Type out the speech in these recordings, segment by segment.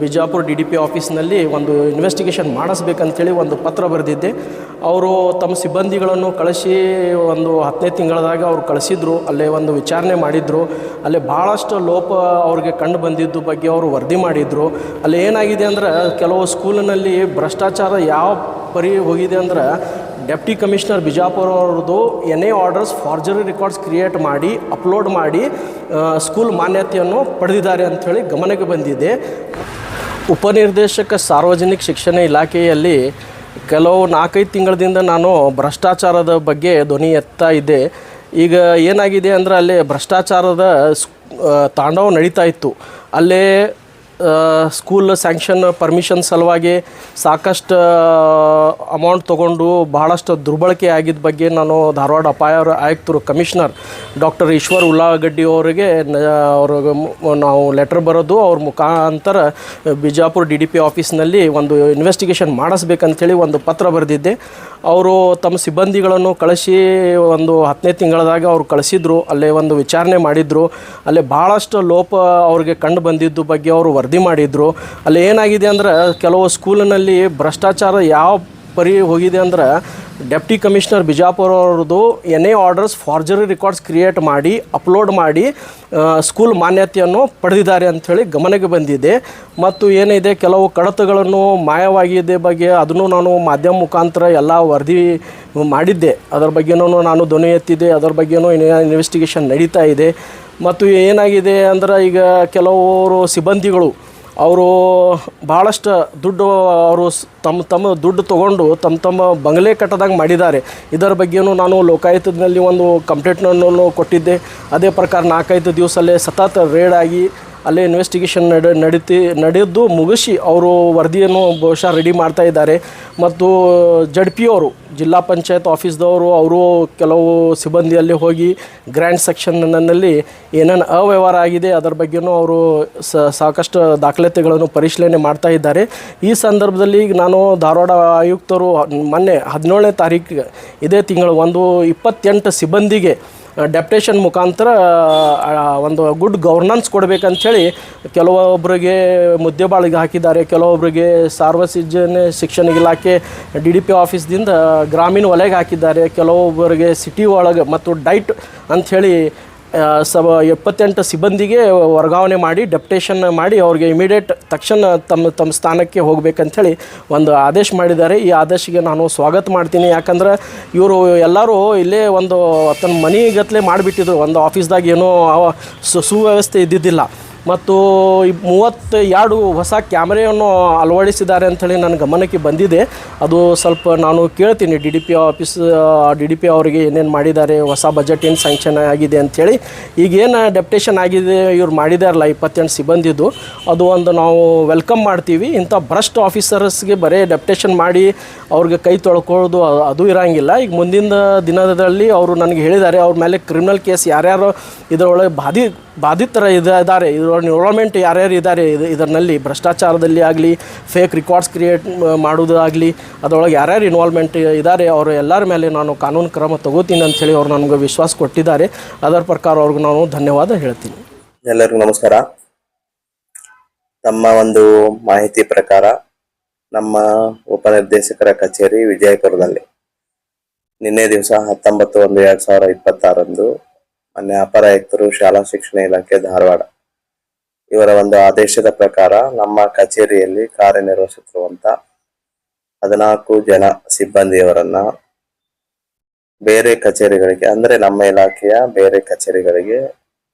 Bijapur DDP ಆಫೀಸ್ನಲ್ಲಿ ಒಂದು investigation ಮಾಡಿಸ್ಬೇಕಂತೇಳಿ ಒಂದು ಪತ್ರ ಬರೆದಿದ್ದೆ. ಅವರು ತಮ್ಮ ಸಿಬ್ಬಂದಿಗಳನ್ನು ಕಳಿಸಿ ಒಂದು 10ನೇ ತಿಂಗಳದಾಗ ಅವ್ರು ಕಳಿಸಿದ್ರು. ಅಲ್ಲೇ ಒಂದು ವಿಚಾರಣೆ ಮಾಡಿದರು. ಅಲ್ಲೇ ಭಾಳಷ್ಟು ಲೋಪ ಅವ್ರಿಗೆ ಕಂಡು ಬಂದಿದ್ದು ಬಗ್ಗೆ ಅವರು ವರದಿ ಮಾಡಿದರು. ಅಲ್ಲಿ ಏನಾಗಿದೆ ಅಂದ್ರೆ ಕೆಲವು ಸ್ಕೂಲಿನಲ್ಲಿ ಭ್ರಷ್ಟಾಚಾರ ಯಾವ ಪರಿ ಹೋಗಿದೆ ಅಂದ್ರೆ ಡೆಪ್ಟಿ ಕಮಿಷನರ್ ಬಿಜಾಪುರ ಅವ್ರದ್ದು NA ಆರ್ಡರ್ಸ್ ಫಾರ್ಜರಿ ರೆಕಾರ್ಡ್ಸ್ ಕ್ರಿಯೇಟ್ ಮಾಡಿ ಅಪ್ಲೋಡ್ ಮಾಡಿ ಸ್ಕೂಲ್ ಮಾನ್ಯತೆಯನ್ನು ಪಡೆದಿದ್ದಾರೆ ಅಂಥೇಳಿ ಗಮನಕ್ಕೆ ಬಂದಿದೆ. ಉಪನಿರ್ದೇಶಕ ಸಾರ್ವಜನಿಕ ಶಿಕ್ಷಣ ಇಲಾಖೆಯಲ್ಲಿ ಕೆಲವು 4-5 ತಿಂಗಳಿಂದ ನಾನು ಭ್ರಷ್ಟಾಚಾರದ ಬಗ್ಗೆ ಧ್ವನಿ ಎತ್ತಾ ಇದ್ದೆ. ಈಗ ಏನಾಗಿದೆ ಅಂದರೆ ಅಲ್ಲೇ ಭ್ರಷ್ಟಾಚಾರದ ತಾಂಡವ ನಡೀತಾ ಇತ್ತು. ಅಲ್ಲೇ ಸ್ಕೂಲ್ ಸ್ಯಾಂಕ್ಷನ್ ಪರ್ಮಿಷನ್ ಸಲುವಾಗಿ ಸಾಕಷ್ಟು ಅಮೌಂಟ್ ತೊಗೊಂಡು ಭಾಳಷ್ಟು ದುರ್ಬಳಕೆ ಆಗಿದ್ದ ಬಗ್ಗೆ ನಾನು ಧಾರವಾಡ ಅಪಾಯ ಆಯುಕ್ತರು ಕಮಿಷನರ್ ಡಾಕ್ಟರ್ ಈಶ್ವರ್ ಉಳ್ಳಾಗಡ್ಡಿ ಅವರಿಗೆ ನಾವು ಲೆಟರ್ ಬರೋದು ಅವ್ರ ಮುಖಾಂತರ ಬಿಜಾಪುರ DDP ಆಫೀಸ್ನಲ್ಲಿ ಒಂದು ಇನ್ವೆಸ್ಟಿಗೇಷನ್ ಮಾಡಿಸ್ಬೇಕಂತೇಳಿ ಒಂದು ಪತ್ರ ಬರೆದಿದ್ದೆ. ಅವರು ತಮ್ಮ ಸಿಬ್ಬಂದಿಗಳನ್ನು ಕಳಿಸಿ ಒಂದು 10ನೇ ತಿಂಗಳದಾಗ ಅವ್ರು ಕಳಿಸಿದ್ರು. ಅಲ್ಲೇ ಒಂದು ವಿಚಾರಣೆ ಮಾಡಿದರು. ಅಲ್ಲೇ ಭಾಳಷ್ಟು ಲೋಪ ಅವ್ರಿಗೆ ಕಂಡು ಬಂದಿದ್ದು ಬಗ್ಗೆ ಅವರು ವರದಿ ಮಾಡಿದರು. ಅಲ್ಲಿ ಏನಾಗಿದೆ ಅಂದ್ರೆ ಕೆಲವು ಸ್ಕೂಲಿನಲ್ಲಿ ಭ್ರಷ್ಟಾಚಾರ ಯಾವ ಪರಿ ಹೋಗಿದೆ ಅಂದ್ರೆ ಡೆಪ್ಟಿ ಕಮಿಷನರ್ ಬಿಜಾಪುರ ಅವ್ರದ್ದು NA ಆರ್ಡರ್ಸ್ ಫಾರ್ಜರಿ ರೆಕಾರ್ಡ್ಸ್ ಕ್ರಿಯೇಟ್ ಮಾಡಿ ಅಪ್ಲೋಡ್ ಮಾಡಿ ಸ್ಕೂಲ್ ಮಾನ್ಯತೆಯನ್ನು ಪಡೆದಿದ್ದಾರೆ ಅಂಥೇಳಿ ಗಮನಕ್ಕೆ ಬಂದಿದೆ. ಮತ್ತು ಏನಿದೆ ಕೆಲವು ಕಡತಗಳನ್ನು ಮಾಯವಾಗಿದೆ ಬಗ್ಗೆ ಅದನ್ನು ನಾನು ಮಾಧ್ಯಮ ಮುಖಾಂತರ ಎಲ್ಲ ವರದಿ ಮಾಡಿದ್ದೆ. ಅದರ ಬಗ್ಗೆನೂ ನಾನು ಧ್ವನಿ ಎತ್ತಿದ್ದೆ. ಅದರ ಬಗ್ಗೆನೂ ಇನ್ವೆಸ್ಟಿಗೇಷನ್ ನಡೀತಾ ಇದೆ. ಮತ್ತು ಏನಾಗಿದೆ ಅಂದ್ರೆ ಈಗ ಕೆಲವರು ಸಿಬ್ಬಂದಿಗಳು ಅವರು ಭಾಳಷ್ಟು ದುಡ್ಡು ಅವರು ತಮ್ಮ ದುಡ್ಡು ತೊಗೊಂಡು ತಮ್ಮ ಬಂಗಲೆ ಕಟ್ಟದಂಗೆ ಮಾಡಿದ್ದಾರೆ. ಇದರ ಬಗ್ಗೆಯೂ ನಾನು ಲೋಕಾಯುಕ್ತದಲ್ಲಿ ಒಂದು ಕಂಪ್ಲೇಂಟನ್ನು ಕೊಟ್ಟಿದ್ದೆ. ಅದೇ ಪ್ರಕಾರ 4-5 ದಿವಸಲ್ಲೇ ಸತತ ರೇಡ್ ಆಗಿ ಅಲ್ಲೇ ಇನ್ವೆಸ್ಟಿಗೇಷನ್ ನಡೆದು ಮುಗಿಸಿ ಅವರು ವರದಿಯನ್ನು ಬಹುಶಃ ರೆಡಿ ಮಾಡ್ತಾ ಇದ್ದಾರೆ. ಮತ್ತು ZP ಅವರು ಜಿಲ್ಲಾ ಪಂಚಾಯತ್ ಆಫೀಸ್ದವರು ಅವರು ಕೆಲವು ಸಿಬ್ಬಂದಿಯಲ್ಲಿ ಹೋಗಿ ಗ್ರ್ಯಾಂಡ್ ಸೆಕ್ಷನ್ನಲ್ಲಿ ಏನೇನು ಅವ್ಯವಹಾರ ಆಗಿದೆ ಅದರ ಬಗ್ಗೆಯೂ ಅವರು ಸಾಕಷ್ಟು ದಾಖಲಾತಿಗಳನ್ನು ಪರಿಶೀಲನೆ ಮಾಡ್ತಾ ಇದ್ದಾರೆ. ಈ ಸಂದರ್ಭದಲ್ಲಿ ಈಗ ನಾನು ಧಾರವಾಡ ಆಯುಕ್ತರು ಮೊನ್ನೆ 17ನೇ ತಾರೀಕಿಗೆ ಇದೇ ತಿಂಗಳು 28 ಸಿಬ್ಬಂದಿಗೆ ಡೆಪ್ಟೇಷನ್ ಮುಖಾಂತರ ಒಂದು ಗುಡ್ ಗವರ್ನೆನ್ಸ್ ಕೊಡಬೇಕಂಥೇಳಿ ಕೆಲವೊಬ್ಬರಿಗೆ ಮುದ್ದೆಬಾಳಿಗೆ ಹಾಕಿದ್ದಾರೆ. ಕೆಲವೊಬ್ಬರಿಗೆ ಸಾರ್ವಜನಿಕ ಶಿಕ್ಷಣ ಇಲಾಖೆ DDP ಆಫೀಸ್ದಿಂದ ಗ್ರಾಮೀಣ ವಲಯಗೆ ಹಾಕಿದ್ದಾರೆ. ಕೆಲವೊಬ್ಬರಿಗೆ ಸಿಟಿ ಒಳಗೆ ಮತ್ತು ಡೈಟ್ ಅಂಥೇಳಿ 78 ಸಿಬ್ಬಂದಿಗೆ ವರ್ಗಾವಣೆ ಮಾಡಿ ಡೆಪ್ಟೇಷನ್ ಮಾಡಿ ಅವ್ರಿಗೆ ಇಮಿಡಿಯೇಟ್ ತಕ್ಷಣ ತಮ್ಮ ಸ್ಥಾನಕ್ಕೆ ಹೋಗಬೇಕಂಥೇಳಿ ಒಂದು ಆದೇಶ ಮಾಡಿದ್ದಾರೆ. ಈ ಆದೇಶಕ್ಕೆ ನಾನು ಸ್ವಾಗತ ಮಾಡ್ತೀನಿ. ಯಾಕಂದ್ರೆ ಇವರು ಎಲ್ಲರೂ ಇಲ್ಲೇ ಒಂದು ತನ್ನ ಮನೆಗತ್ತಲೆ ಮಾಡಿಬಿಟ್ಟಿದ್ರು. ಒಂದು ಆಫೀಸ್ದಾಗ ಏನೋ ಸುವ್ಯವಸ್ಥೆ ಇದ್ದಿದ್ದಿಲ್ಲ. ಮತ್ತು 32 ಹೊಸ ಕ್ಯಾಮ್ರೆಯನ್ನು ಅಳವಡಿಸಿದ್ದಾರೆ ಅಂಥೇಳಿ ನನ್ನ ಗಮನಕ್ಕೆ ಬಂದಿದೆ. ಅದು ಸ್ವಲ್ಪ ನಾನು ಕೇಳ್ತೀನಿ DDP ಅವರಿಗೆ ಏನೇನು ಮಾಡಿದ್ದಾರೆ, ಹೊಸ ಬಜೆಟ್ ಏನು ಸ್ಯಾಂಕ್ಷನ್ ಆಗಿದೆ ಅಂಥೇಳಿ. ಈಗೇನು ಡೆಪ್ಟೇಷನ್ ಆಗಿದೆ ಇವ್ರು ಮಾಡಿದಾರಲ್ಲ 28 ಸಿಬ್ಬಂದಿದ್ದು, ಅದು ಒಂದು ನಾವು ವೆಲ್ಕಮ್ ಮಾಡ್ತೀವಿ. ಇಂಥ ಭ್ರಷ್ಟ ಆಫೀಸರ್ಸ್ಗೆ ಬರೀ ಡೆಪ್ಟೇಷನ್ ಮಾಡಿ ಅವ್ರಿಗೆ ಕೈ ತೊಳ್ಕೊಳ್ಳೋದು ಅದು ಇರೋಂಗಿಲ್ಲ. ಈಗ ಮುಂದಿನ ದಿನದಲ್ಲಿ ಅವರು ನನಗೆ ಹೇಳಿದ್ದಾರೆ ಅವ್ರ ಮೇಲೆ ಕ್ರಿಮಿನಲ್ ಕೇಸ್ ಯಾರ್ಯಾರು ಇದರೊಳಗೆ ಬಾಧಿತರ ಇದ್ದಾರೆ, ಇದರೊಳಗೆ ಇನ್ವಾಲ್ವ್ಮೆಂಟ್ ಯಾರ್ಯಾರು ಇದ್ದಾರೆ, ಇದರಲ್ಲಿ ಭ್ರಷ್ಟಾಚಾರದಲ್ಲಿ ಆಗಲಿ ಫೇಕ್ ರೆಕಾರ್ಡ್ಸ್ ಕ್ರಿಯೇಟ್ ಮಾಡೋದು ಆಗಲಿ ಅದರೊಳಗೆ ಯಾರ್ಯಾರು ಇನ್ವಾಲ್ವ್ಮೆಂಟ್ ಇದ್ದಾರೆ ಅವರು ಎಲ್ಲರ ಮೇಲೆ ನಾನು ಕಾನೂನು ಕ್ರಮ ತಗೋತೀನಿ ಅಂಥೇಳಿ ಅವ್ರು ನನಗೆ ವಿಶ್ವಾಸ ಕೊಟ್ಟಿದ್ದಾರೆ. ಅದರ ಪ್ರಕಾರ ಅವ್ರಿಗೆ ನಾನು ಧನ್ಯವಾದ ಹೇಳ್ತೀನಿ. ಎಲ್ಲರಿಗೂ ನಮಸ್ಕಾರ. ತಮ್ಮ ಒಂದು ಮಾಹಿತಿ ಪ್ರಕಾರ ನಮ್ಮ ಉಪನಿರ್ದೇಶಕರ ಕಚೇರಿ ವಿಜಯಪುರದಲ್ಲಿ ನಿನ್ನೆ ದಿವಸ 19/1/2026 ಮಾನ್ಯ ಅಪರ ಆಯುಕ್ತರು ಶಾಲಾ ಶಿಕ್ಷಣ ಇಲಾಖೆ ಧಾರವಾಡ ಇವರ ಒಂದು ಆದೇಶದ ಪ್ರಕಾರ ನಮ್ಮ ಕಚೇರಿಯಲ್ಲಿ ಕಾರ್ಯನಿರ್ವಹಿಸುತ್ತಿರುವಂತ 14 ಜನ ಸಿಬ್ಬಂದಿಯವರನ್ನ ಬೇರೆ ಕಚೇರಿಗಳಿಗೆ ಅಂದ್ರೆ ನಮ್ಮ ಇಲಾಖೆಯ ಬೇರೆ ಕಚೇರಿಗಳಿಗೆ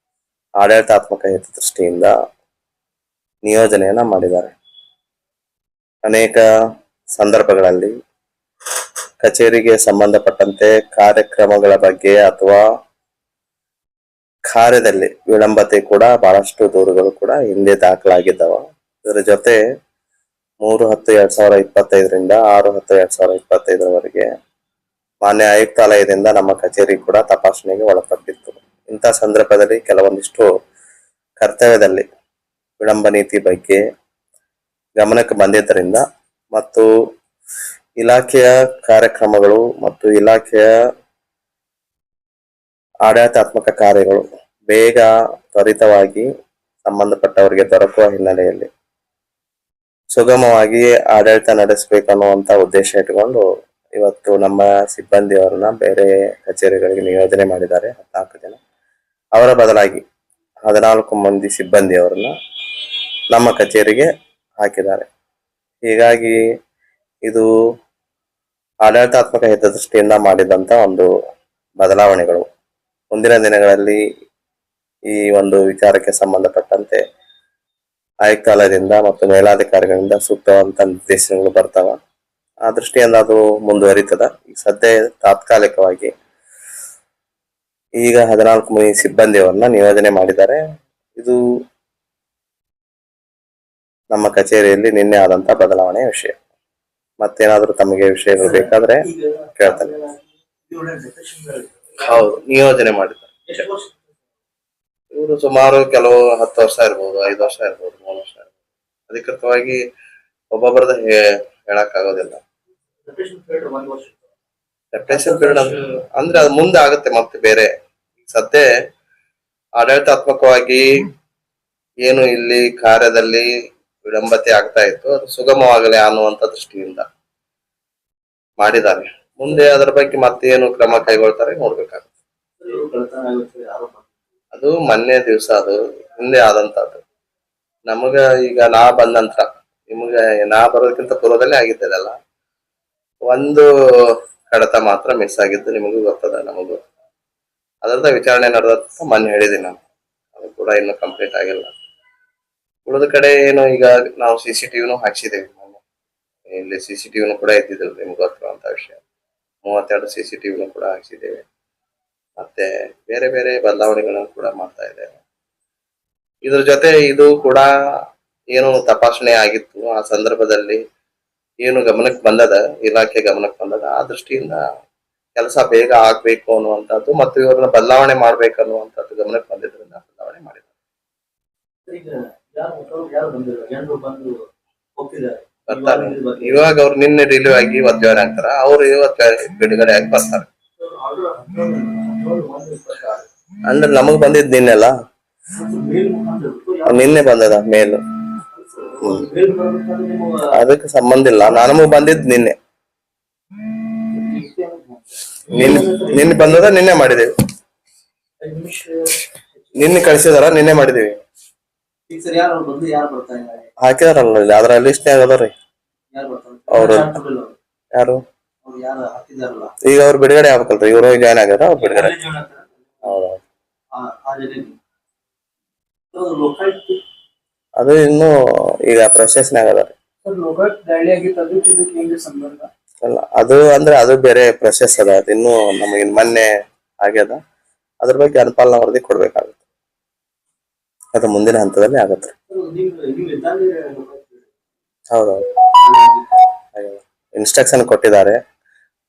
ಆಡಳಿತಾತ್ಮಕ ಹಿತದೃಷ್ಟಿಯಿಂದ ನಿಯೋಜನೆಯನ್ನ ಮಾಡಿದ್ದಾರೆ. ಅನೇಕ ಸಂದರ್ಭಗಳಲ್ಲಿ ಕಚೇರಿಗೆ ಸಂಬಂಧಪಟ್ಟಂತೆ ಕಾರ್ಯಕ್ರಮಗಳ ಬಗ್ಗೆ ಅಥವಾ ಕಾರ್ಯದಲ್ಲಿ ವಿಳಂಬತೆ ಕೂಡ ಬಹಳಷ್ಟು ದೂರುಗಳು ಕೂಡ ಹಿಂದೆ ದಾಖಲಾಗಿದ್ದಾವ. ಇದರ ಜೊತೆ 3/10/2025 6/10/2025 ಮಾನ್ಯ ಆಯುಕ್ತಾಲಯದಿಂದ ನಮ್ಮ ಕಚೇರಿ ಕೂಡ ತಪಾಸಣೆಗೆ ಒಳಪಟ್ಟಿತ್ತು. ಇಂಥ ಸಂದರ್ಭದಲ್ಲಿ ಕೆಲವೊಂದಿಷ್ಟು ಕರ್ತವ್ಯದಲ್ಲಿ ವಿಳಂಬ ನೀತಿ ಬಗ್ಗೆ ಗಮನಕ್ಕೆ ಬಂದಿದ್ದರಿಂದ ಮತ್ತು ಇಲಾಖೆಯ ಕಾರ್ಯಕ್ರಮಗಳು ಮತ್ತು ಇಲಾಖೆಯ ಆಡಳಿತಾತ್ಮಕ ಕಾರ್ಯಗಳು ಬೇಗ ತ್ವರಿತವಾಗಿ ಸಂಬಂಧಪಟ್ಟವರಿಗೆ ದೊರಕುವ ಹಿನ್ನೆಲೆಯಲ್ಲಿ ಸುಗಮವಾಗಿ ಆಡಳಿತ ನಡೆಸಬೇಕನ್ನುವಂತ ಉದ್ದೇಶ ಇಟ್ಕೊಂಡು ಇವತ್ತು ನಮ್ಮ ಸಿಬ್ಬಂದಿಯವರನ್ನ ಬೇರೆ ಕಚೇರಿಗಳಿಗೆ ನಿಯೋಜನೆ ಮಾಡಿದ್ದಾರೆ 14 ಜನ. ಅವರ ಬದಲಾಗಿ 14 ಮಂದಿ ಸಿಬ್ಬಂದಿಯವರನ್ನ ನಮ್ಮ ಕಚೇರಿಗೆ ಹಾಕಿದ್ದಾರೆ. ಹೀಗಾಗಿ ಇದು ಆಡಳಿತಾತ್ಮಕ ಹಿತದೃಷ್ಟಿಯಿಂದ ಮಾಡಿದಂತ ಒಂದು ಬದಲಾವಣೆಗಳು. ಮುಂದಿನ ದಿನಗಳಲ್ಲಿ ಈ ಒಂದು ವಿಚಾರಕ್ಕೆ ಸಂಬಂಧಪಟ್ಟಂತೆ ಆಯುಕ್ತಾಲಯದಿಂದ ಮತ್ತು ಮೇಲಾಧಿಕಾರಿಗಳಿಂದ ಸೂಕ್ತವಾದಂತ ನಿರ್ದೇಶನಗಳು ಬರ್ತಾವ. ಆ ದೃಷ್ಟಿಯಿಂದ ಅದು ಮುಂದುವರಿತದ. ಈಗ ಸದ್ಯ ತಾತ್ಕಾಲಿಕವಾಗಿ ಈಗ 14 ಮಂದಿ ಸಿಬ್ಬಂದಿಯವರನ್ನ ನಿಯೋಜನೆ ಮಾಡಿದ್ದಾರೆ. ಇದು ನಮ್ಮ ಕಚೇರಿಯಲ್ಲಿ ನಿನ್ನೆ ಆದಂತ ಬದಲಾವಣೆಯ ವಿಷಯ. ಮತ್ತೇನಾದ್ರೂ ತಮಗೆ ವಿಷಯಗಳು ಬೇಕಾದ್ರೆ ಕೇಳ್ತಾನೆ. ಹೌದು, ನಿಯೋಜನೆ ಮಾಡಿದ್ದಾರೆ. ಇವರು ಸುಮಾರು ಕೆಲವು 10 ವರ್ಷ ಇರ್ಬೋದು, 5 ವರ್ಷ ಇರ್ಬೋದು, 3 ವರ್ಷ ಇರ್ಬೋದು. ಅಧಿಕೃತವಾಗಿ ಒಬ್ಬೊಬ್ಬರದ ಹೇಳಕ್ ಆಗೋದಿಲ್ಲ. ರೆಪ್ಯುಟೇಷನ್ ಪೀರಿಯಡ್ ಅಂದ್ರೆ ಅದು ಮುಂದೆ ಆಗುತ್ತೆ. ಮತ್ತೆ ಬೇರೆ ಸದ್ಯ ಆಡಳಿತಾತ್ಮಕವಾಗಿ ಏನು ಇಲ್ಲಿ ಕಾರ್ಯದಲ್ಲಿ ವಿಳಂಬತೆ ಆಗ್ತಾ ಇತ್ತು, ಅದು ಸುಗಮವಾಗಲಿ ಅನ್ನುವಂತ ದೃಷ್ಟಿಯಿಂದ ಮಾಡಿದ್ದಾರೆ. ಮುಂದೆ ಅದರ ಬಗ್ಗೆ ಮತ್ತೇನು ಕ್ರಮ ಕೈಗೊಳ್ತಾರೆ ನೋಡ್ಬೇಕಾಗುತ್ತೆ. ಅದು ಮೊನ್ನೆ ದಿವಸ, ಅದು ಹಿಂದೆ ಆದಂತದ್ದು. ನಮಗ ಈಗ ನಾ ಬಂದ ನಂತರ, ನಿಮ್ಗ ನಾ ಬರೋದಕ್ಕಿಂತ ಪೂರ್ವದಲ್ಲೇ ಆಗಿದ್ದಲ್ಲ. ಒಂದು ಕಡತ ಮಾತ್ರ ಮಿಸ್ ಆಗಿದ್ದು ನಿಮಗೂ ಗೊತ್ತದ, ನಮಗೂ ಅದರದ ವಿಚಾರಣೆ ನಡೆದ ಮೊನ್ನೆ ಹೇಳಿದೀನಿ ನಾನು. ಅದು ಕೂಡ ಇನ್ನು ಕಂಪ್ಲೀಟ್ ಆಗಿಲ್ಲ. ಉಳಿದ ಕಡೆ ಏನು ಈಗ ನಾವು CCTVನೂ ಹಾಕ್ಸಿದ್ದೇವೆ. ಇಲ್ಲಿ CCTVನೂ ಕೂಡ ಇದ್ದಿದ್ದಿಲ್ಲ, ನಿಮ್ಗೆ ಗೊತ್ತಿರುವಂತ ವಿಷಯ. 32 CCTVನೂ ಕೂಡ ಹಾಕ್ಸಿದ್ದೇವೆ. ಮತ್ತೆ ಬೇರೆ ಬೇರೆ ಬದಲಾವಣೆಗಳನ್ನು ಕೂಡ ಮಾಡ್ತಾ ಇದ್ದೇವೆ. ಇದ್ರ ಜೊತೆ ಇದು ಕೂಡ ಏನು ತಪಾಸಣೆ ಆಗಿತ್ತು ಆ ಸಂದರ್ಭದಲ್ಲಿ ಏನು ಗಮನಕ್ಕೆ ಬಂದದ, ಇಲಾಖೆ ಗಮನಕ್ಕೆ ಬಂದದ, ಆ ದೃಷ್ಟಿಯಿಂದ ಕೆಲಸ ಬೇಗ ಆಗ್ಬೇಕು ಅನ್ನುವಂಥದ್ದು ಮತ್ತು ಇವ್ರನ್ನ ಬದಲಾವಣೆ ಮಾಡ್ಬೇಕು ಅನ್ನುವಂಥದ್ದು ಗಮನಕ್ಕೆ ಬಂದಿದ್ರಿಂದ ಬದಲಾವಣೆ ಮಾಡಿದ್ದಾರೆ. ಬರ್ತಾರೆ. ಇವಾಗ ಅವ್ರು ನಿನ್ನೆ ರಿಲೀವ್ ಆಗಿ ಇವತ್ತು ಜಾಯ್ನ್ ಆಗ್ತಾರ. ಅವ್ರು ಇವತ್ತು ಬಿಡುಗಡೆ ಆಗಿ ಬರ್ತಾರೆ. ಅಂದ್ರೆ ನಮಗ್ ಬಂದಿದ್ ನಿನ್ನೆಲ್ಲ, ನಿನ್ನೆ ಬಂದದ ಮೇಲ್. ಅದಕ್ಕೆ ಸಂಬಂಧ ಇಲ್ಲ. ನಮಗ್ ಬಂದಿದ್ ನಿನ್ನೆ ನಿನ್ನೆ ಬಂದದ, ನಿನ್ನೆ ಮಾಡಿದೇವಿ. ನಿನ್ನೆ ಕಳಿಸಿದಾರ, ನಿನ್ನೆ ಮಾಡಿದೀವಿ. ಹಾಕಿದಾರಲ್ಲ ಅದ್ರ ಲಿಸ್ಟ್ ಆಗದ್ರಿ. ಅವ್ರು ಯಾರು ಈಗ ಅವ್ರು ಬಿಡುಗಡೆ ಆಗ್ಬೇಕಲ್ರಿ. ಇವ್ರು ಜಾಯ್ನ್ ಆಗ್ಯಾರ, ಅವ್ರು ಬಿಡುಗಡೆ. ಹೌದೌದು. ಅದು ಇನ್ನು ಈಗ ಪ್ರೊಸೆಸ್ನಾಗ ಅದ. ಅಲ್ಲ, ಅದು ಅಂದ್ರೆ ಅದು ಬೇರೆ ಪ್ರೊಸೆಸ್ ಅದ. ಅದು ಇನ್ನು ನಮಗೆ ಮೊನ್ನೆ ಆಗ್ಯದ. ಅದ್ರ ಬಗ್ಗೆ ಅನುಪಾಲನಾ ವರದಿ ಕೊಡ್ಬೇಕಾಗುತ್ತೆ. ಅದು ಮುಂದಿನ ಹಂತದಲ್ಲಿ ಆಗತ್ತೆ. ಹೌದೌದು, ಇನ್ಸ್ಟ್ರಕ್ಷನ್ ಕೊಟ್ಟಿದ್ದಾರೆ.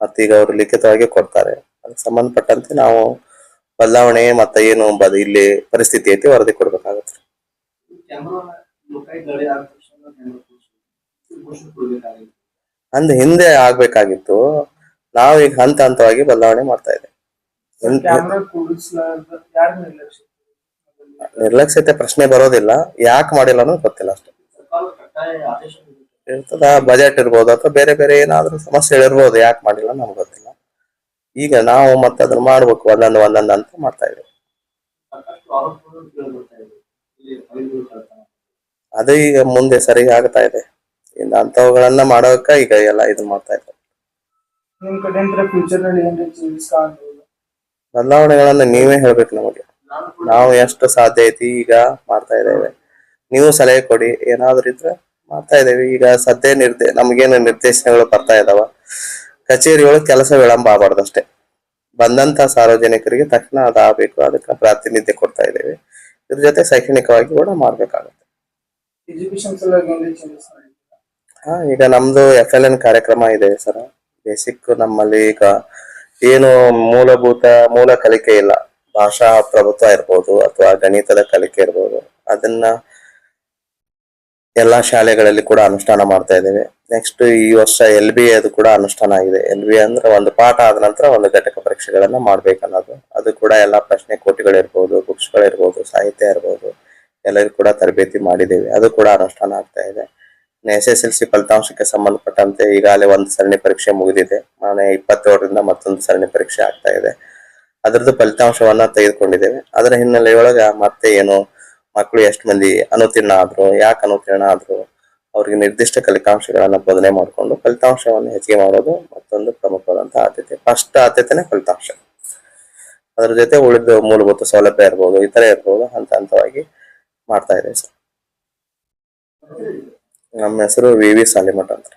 ಮತ್ತೀಗ ಅವರು ಲಿಖಿತವಾಗಿ ಕೊಡ್ತಾರೆ. ಅದಕ್ಕೆ ಸಂಬಂಧಪಟ್ಟಂತೆ ನಾವು ಬದಲಾವಣೆ ಮತ್ತೆ ಏನು ಇಲ್ಲಿ ಪರಿಸ್ಥಿತಿ ಐತಿ ವರದಿ ಕೊಡ್ಬೇಕಾಗತ್ತೆ. ಅಂದ್ ಹಿಂದೆ ಆಗ್ಬೇಕಾಗಿತ್ತು. ನಾವು ಈಗ ಹಂತ ಹಂತವಾಗಿ ಬದಲಾವಣೆ ಮಾಡ್ತಾ ಇದ್ದೇವೆ. ನಿರ್ಲಕ್ಷ್ಯತೆ ಪ್ರಶ್ನೆ ಬರೋದಿಲ್ಲ. ಯಾಕೆ ಮಾಡಿಲ್ಲ ಅನ್ನೋದು ಗೊತ್ತಿಲ್ಲ ಅಷ್ಟೇ. ಇರ್ತದ, ಬಜೆಟ್ ಇರ್ಬೋದು ಅಥವಾ ಬೇರೆ ಬೇರೆ ಏನಾದ್ರೂ ಸಮಸ್ಯೆಗಳಿರ್ಬೋದು. ಯಾಕೆ ಮಾಡಿಲ್ಲ ನಮ್ಗೆ ಗೊತ್ತಿಲ್ಲ. ಈಗ ನಾವು ಮತ್ತೆ ಅದನ್ನ ಮಾಡ್ಬೇಕು, ಒಂದೊಂದು ಅಂತ ಮಾಡ್ತಾ ಇದ್ದೇವೆ. ಅದು ಈಗ ಮುಂದೆ ಸರಿ ಆಗ್ತಾ ಇದೆ. ಇನ್ನು ಅಂತವುಗಳನ್ನ ಮಾಡೋಕ ಈಗ ಎಲ್ಲ ಇದನ್ನ ಮಾಡ್ತಾ ಇದ್ದಾರೆ. ಬದಲಾವಣೆಗಳನ್ನ ನೀವೇ ಹೇಳ್ಬೇಕು ನಮಗೆ. ನಾವು ಎಷ್ಟು ಸಾಧ್ಯ ಐತಿ ಈಗ ಮಾಡ್ತಾ ಇದ್ದೇವೆ. ನೀವು ಸಲಹೆ ಕೊಡಿ, ಏನಾದ್ರೂ ಇದ್ರೆ ಮಾಡ್ತಾ ಇದ್ದೇವೆ. ಈಗ ಸದ್ಯ ನಮ್ಗೇನು ನಿರ್ದೇಶನಗಳು ಬರ್ತಾ ಇದಾವ. ಕಚೇರಿಯೊಳಗೆ ಕೆಲಸ ವಿಳಂಬ ಆಗಬಾರ್ದು ಅಷ್ಟೇ. ಬಂದಂತ ಸಾರ್ವಜನಿಕರಿಗೆ ತಕ್ಷಣ ಅದಾಗಬೇಕು. ಅದಕ್ಕೆ ಪ್ರಾತಿನಿಧ್ಯ ಕೊಡ್ತಾ ಇದ್ದೇವೆ. ಇದ್ರ ಜೊತೆ ಶೈಕ್ಷಣಿಕವಾಗಿ ಕೂಡ ಮಾಡ್ಬೇಕಾಗುತ್ತೆ. ಈಗ ನಮ್ದು FLN ಕಾರ್ಯಕ್ರಮ ಇದೆ ಸರ್. ಬೇಸಿಕ್ ನಮ್ಮಲ್ಲಿ ಈಗ ಏನು ಮೂಲ ಕಲಿಕೆ ಇಲ್ಲ. ಭಾಷಾ ಪ್ರಭುತ್ವ ಇರ್ಬೋದು ಅಥವಾ ಗಣಿತದ ಕಲಿಕೆ ಇರ್ಬೋದು. ಅದನ್ನ ಎಲ್ಲಾ ಶಾಲೆಗಳಲ್ಲಿ ಕೂಡ ಅನುಷ್ಠಾನ ಮಾಡ್ತಾ ಇದ್ದೇವೆ. ನೆಕ್ಸ್ಟ್ ಈ ವರ್ಷ LBA ಅದು ಕೂಡ ಅನುಷ್ಠಾನ ಆಗಿದೆ. LBA ಅಂದ್ರೆ ಒಂದು ಪಾಠ ಆದ ನಂತರ ಒಂದು ಘಟಕ ಪರೀಕ್ಷೆಗಳನ್ನ ಮಾಡ್ಬೇಕನ್ನೋದು. ಅದು ಕೂಡ ಎಲ್ಲಾ ಪ್ರಶ್ನೆ ಕೋಟಿಗಳಿರ್ಬೋದು, ಬುಕ್ಸ್ಗಳಿರ್ಬೋದು, ಸಾಹಿತ್ಯ ಇರ್ಬೋದು, ಎಲ್ಲರಿಗೂ ಕೂಡ ತರಬೇತಿ ಮಾಡಿದ್ದೇವೆ. ಅದು ಕೂಡ ಅನುಷ್ಠಾನ ಆಗ್ತಾ ಇದೆ. SSLC ಫಲಿತಾಂಶಕ್ಕೆ ಸಂಬಂಧಪಟ್ಟಂತೆ ಈಗಾಗಲೇ ಒಂದು ಸರಣಿ ಪರೀಕ್ಷೆ ಮುಗಿದಿದೆ. ನಾಳೆ 27ರಿಂದ ಮತ್ತೊಂದು ಸರಣಿ ಪರೀಕ್ಷೆ ಆಗ್ತಾ ಇದೆ. ಅದರದ್ದು ಫಲಿತಾಂಶವನ್ನ ತೆಗೆದುಕೊಂಡಿದ್ದೇವೆ. ಅದರ ಹಿನ್ನೆಲೆಯೊಳಗ ಮತ್ತೆ ಏನು ಮಕ್ಕಳು ಎಷ್ಟು ಮಂದಿ ಅನುತ್ತೀರ್ಣ ಆದ್ರು, ಯಾಕೆ ಅನುತ್ತೀರ್ಣ ಆದ್ರು, ಅವ್ರಿಗೆ ನಿರ್ದಿಷ್ಟ ಫಲಿತಾಂಶಗಳನ್ನ ಬೋಧನೆ ಮಾಡಿಕೊಂಡು ಫಲಿತಾಂಶವನ್ನು ಹೆಚ್ಚಿಗೆ ಮಾಡೋದು ಮತ್ತೊಂದು ಪ್ರಮುಖವಾದಂತಹ ಆದ್ಯತೆ. ಫಸ್ಟ್ ಆದ್ಯತೆನೇ ಫಲಿತಾಂಶ. ಅದ್ರ ಜೊತೆ ಉಳಿದ ಮೂಲಭೂತ ಸೌಲಭ್ಯ ಇರ್ಬೋದು, ಇತರೆ ಇರ್ಬೋದು, ಹಂತ ಹಂತವಾಗಿ ಮಾಡ್ತಾ ಇದೆ ಸರ್. ನಮ್ಮ ಹೆಸರು VV ಸಾಲಿಮಠ ಅಂತ.